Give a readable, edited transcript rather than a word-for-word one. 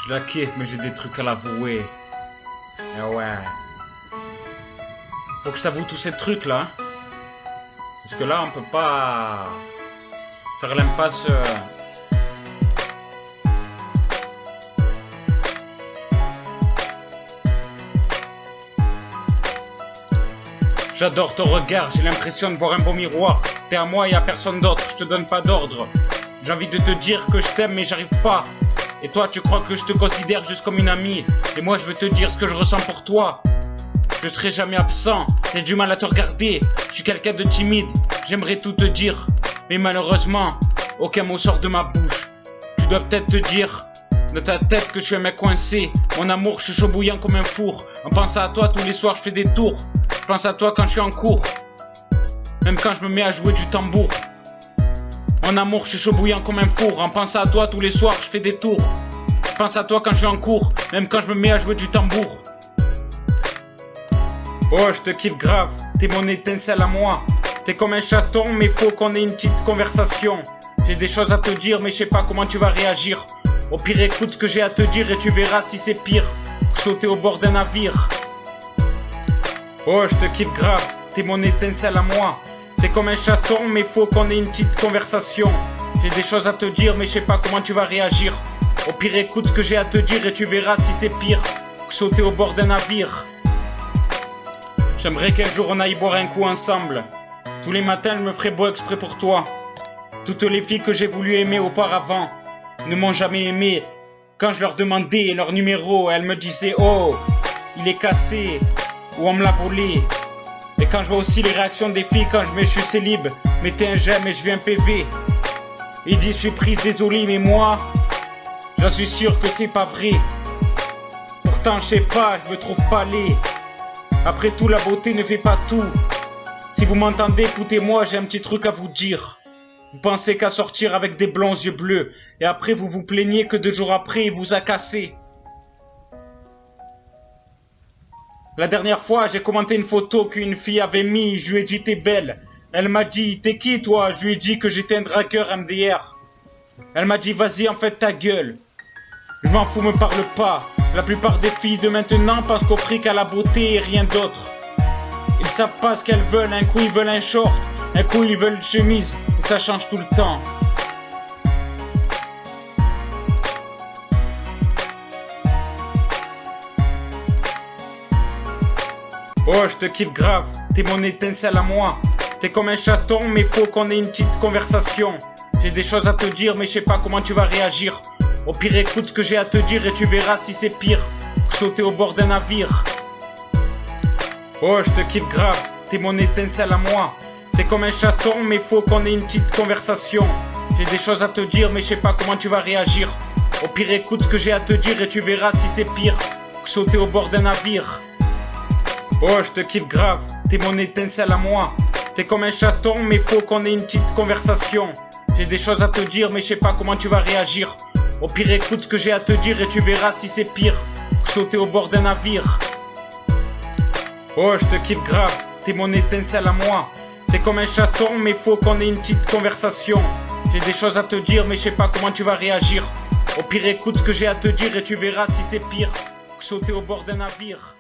Je la kiffe, mais j'ai des trucs à l'avouer. Eh ouais. Faut que je t'avoue tous ces trucs là. Parce que là, on peut pas faire l'impasse. J'adore ton regard, j'ai l'impression de voir un beau miroir. T'es à moi et à personne d'autre, je te donne pas d'ordre. J'ai envie de te dire que je t'aime mais j'arrive pas. Et toi tu crois que je te considère juste comme une amie. Et moi je veux te dire ce que je ressens pour toi. Je serai jamais absent, j'ai du mal à te regarder. Je suis quelqu'un de timide, j'aimerais tout te dire. Mais malheureusement, aucun mot sort de ma bouche. Tu dois peut-être te dire de ta tête que je suis un mec coincé. Mon amour, je suis chaud bouillant comme un four. En pensant à toi tous les soirs je fais des tours. Je pense à toi quand je suis en cours, même quand je me mets à jouer du tambour. Mon amour, je suis chaud bouillant comme un four. En pensant à toi tous les soirs, je fais des tours. Je pense à toi quand je suis en cours, même quand je me mets à jouer du tambour. Oh, je te kiffe grave, t'es mon étincelle à moi. T'es comme un chaton, mais faut qu'on ait une petite conversation. J'ai des choses à te dire, mais je sais pas comment tu vas réagir. Au pire, écoute ce que j'ai à te dire et tu verras si c'est pire que sauter au bord d'un navire. Oh, je te kiffe grave, t'es mon étincelle à moi. T'es comme un chaton, mais faut qu'on ait une petite conversation. J'ai des choses à te dire, mais je sais pas comment tu vas réagir. Au pire, écoute ce que j'ai à te dire et tu verras si c'est pire que sauter au bord d'un navire. J'aimerais qu'un jour on aille boire un coup ensemble. Tous les matins, je me ferais beau exprès pour toi. Toutes les filles que j'ai voulu aimer auparavant ne m'ont jamais aimé. Quand je leur demandais leur numéro, elles me disaient « Oh, il est cassé ». Ou on me l'a volé. Et quand je vois aussi les réactions des filles quand je mets je suis célib, mettez un j'aime et je vis un PV. Ils disent je suis prise, désolé, mais moi j'en suis sûr que c'est pas vrai. Pourtant je sais pas, je me trouve pas laid. Après tout la beauté ne fait pas tout. Si vous m'entendez, écoutez-moi, j'ai un petit truc à vous dire. Vous pensez qu'à sortir avec des blonds yeux bleus, et après vous vous plaignez que 2 jours après il vous a cassé. La dernière fois, j'ai commenté une photo qu'une fille avait mis, je lui ai dit t'es belle. Elle m'a dit t'es qui toi? Je lui ai dit que j'étais un dragueur MDR. Elle m'a dit vas-y en fait ta gueule. Je m'en fous, me parle pas. La plupart des filles de maintenant pensent qu'au prix qu'à la beauté et rien d'autre. Ils savent pas ce qu'elles veulent, un coup ils veulent un short, un coup ils veulent une chemise, et ça change tout le temps. Oh, je te kiffe grave, t'es mon étincelle à moi. T'es comme un chaton, mais faut qu'on ait une petite conversation. J'ai des choses à te dire, mais je sais pas comment tu vas réagir. Au pire, écoute ce que j'ai à te dire et tu verras si c'est pire que sauter au bord d'un navire. Oh, je te kiffe grave, t'es mon étincelle à moi. T'es comme un chaton, mais faut qu'on ait une petite conversation. J'ai des choses à te dire, mais je sais pas comment tu vas réagir. Au pire, écoute ce que j'ai à te dire et tu verras si c'est pire que sauter au bord d'un navire. Oh, je te kiffe grave, t'es mon étincelle à moi. T'es comme un chaton, mais faut qu'on ait une petite conversation. J'ai des choses à te dire, mais je sais pas comment tu vas réagir. Au pire, écoute ce que j'ai à te dire et tu verras si c'est pire que sauter au bord d'un navire. Oh, je te kiffe grave, t'es mon étincelle à moi. T'es comme un chaton, mais faut qu'on ait une petite conversation. J'ai des choses à te dire, mais je sais pas comment tu vas réagir. Au pire, écoute ce que j'ai à te dire et tu verras si c'est pire que sauter au bord d'un navire.